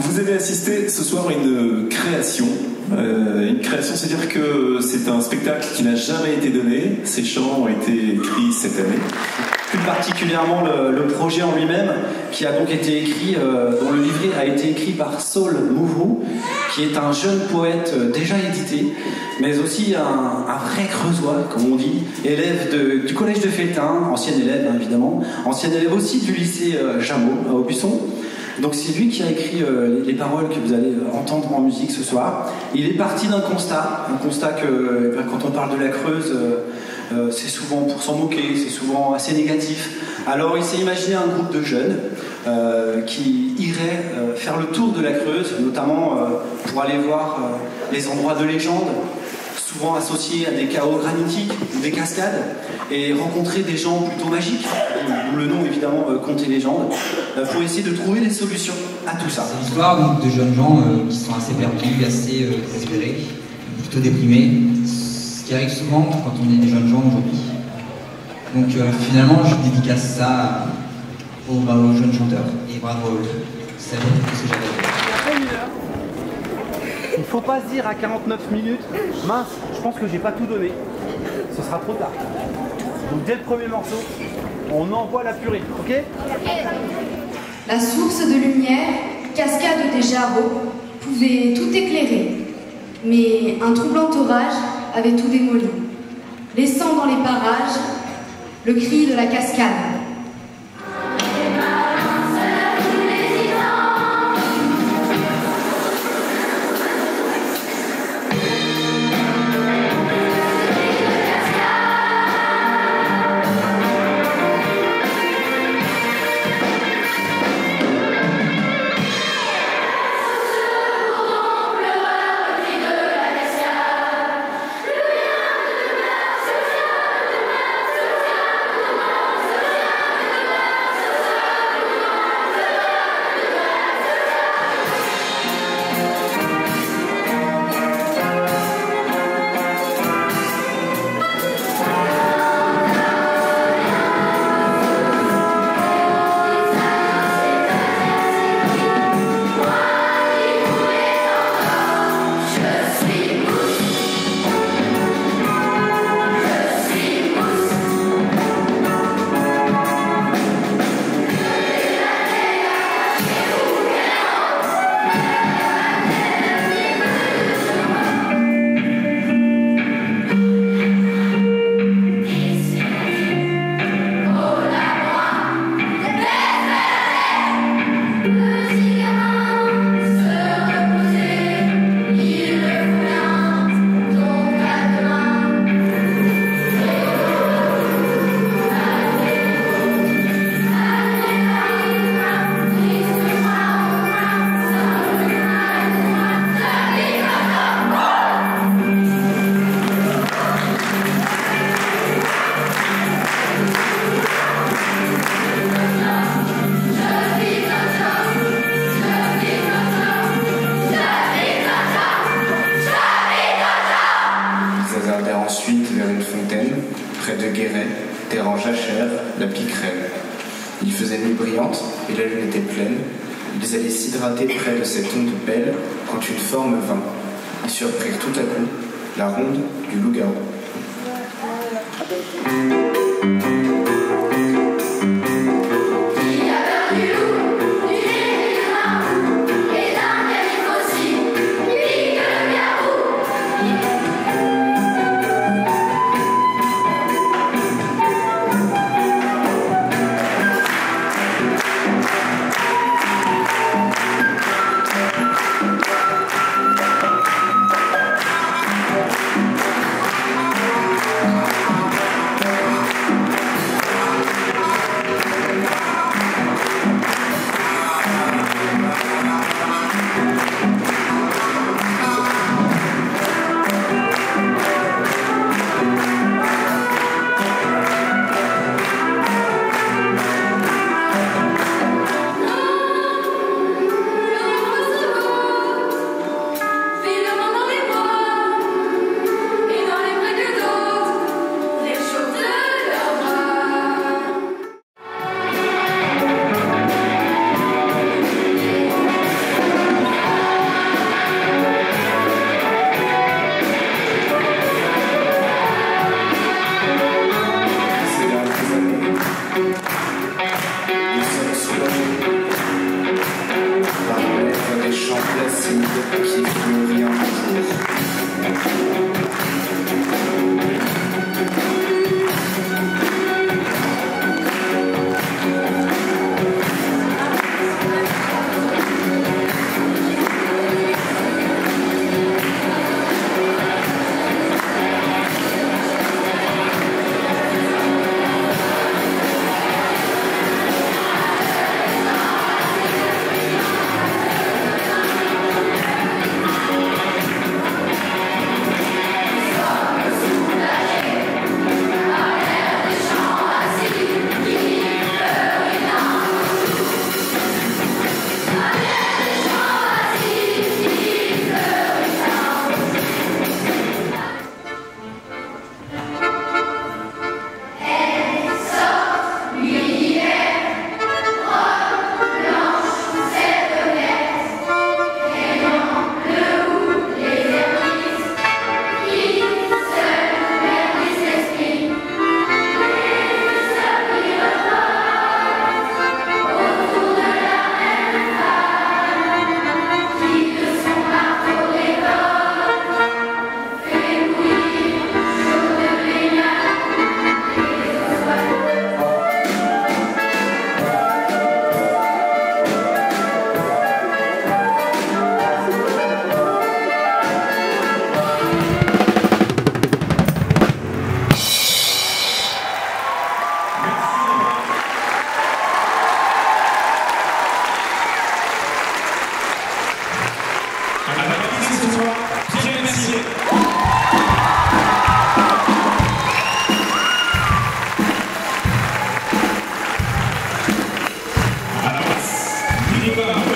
Vous avez assisté ce soir à une création. Une création, c'est-à-dire que c'est un spectacle qui n'a jamais été donné. Ces chants ont été écrits cette année. Plus particulièrement le projet en lui-même, qui a donc été écrit, dont le livret a été écrit par Saul Mouvou, qui est un jeune poète déjà édité, mais aussi un vrai creusois, comme on dit, élève du collège de Fétain, ancien élève hein, évidemment, ancien élève aussi du lycée Jameau à Aubusson. Donc c'est lui qui a écrit les paroles que vous allez entendre en musique ce soir. Il est parti d'un constat que quand on parle de la Creuse, c'est souvent pour s'en moquer, c'est souvent assez négatif. Alors il s'est imaginé un groupe de jeunes qui iraient faire le tour de la Creuse, notamment pour aller voir les endroits de légende, souvent associés à des chaos granitiques ou des cascades, et rencontrer des gens plutôt magiques, d'où le nom évidemment Contes et légendes, pour essayer de trouver des solutions à tout ça. C'est l'histoire donc de jeunes gens qui sont assez perdus, assez désespérés, plutôt déprimés, ce qui arrive souvent quand on est des jeunes gens aujourd'hui. Donc finalement je dédicace ça aux jeunes chanteurs, et bravo, c'est ce que j'avais fait. Il ne faut pas se dire à 49 minutes, mince, je pense que j'ai pas tout donné. Ce sera trop tard. Donc dès le premier morceau, on envoie la purée, ok? La source de lumière, cascade des Jarreaux, pouvait tout éclairer. Mais un troublant orage avait tout démoli, laissant dans les parages le cri de la cascade. Ensuite vers une fontaine, près de Guéret, terre en jachère, la piquerelle. Il faisait nuit brillante et la lune était pleine. Ils allaient s'hydrater près de cette onde belle quand une forme vint. Ils surprirent tout à coup la ronde du loup-garou. qui fleurit un jour. À la place,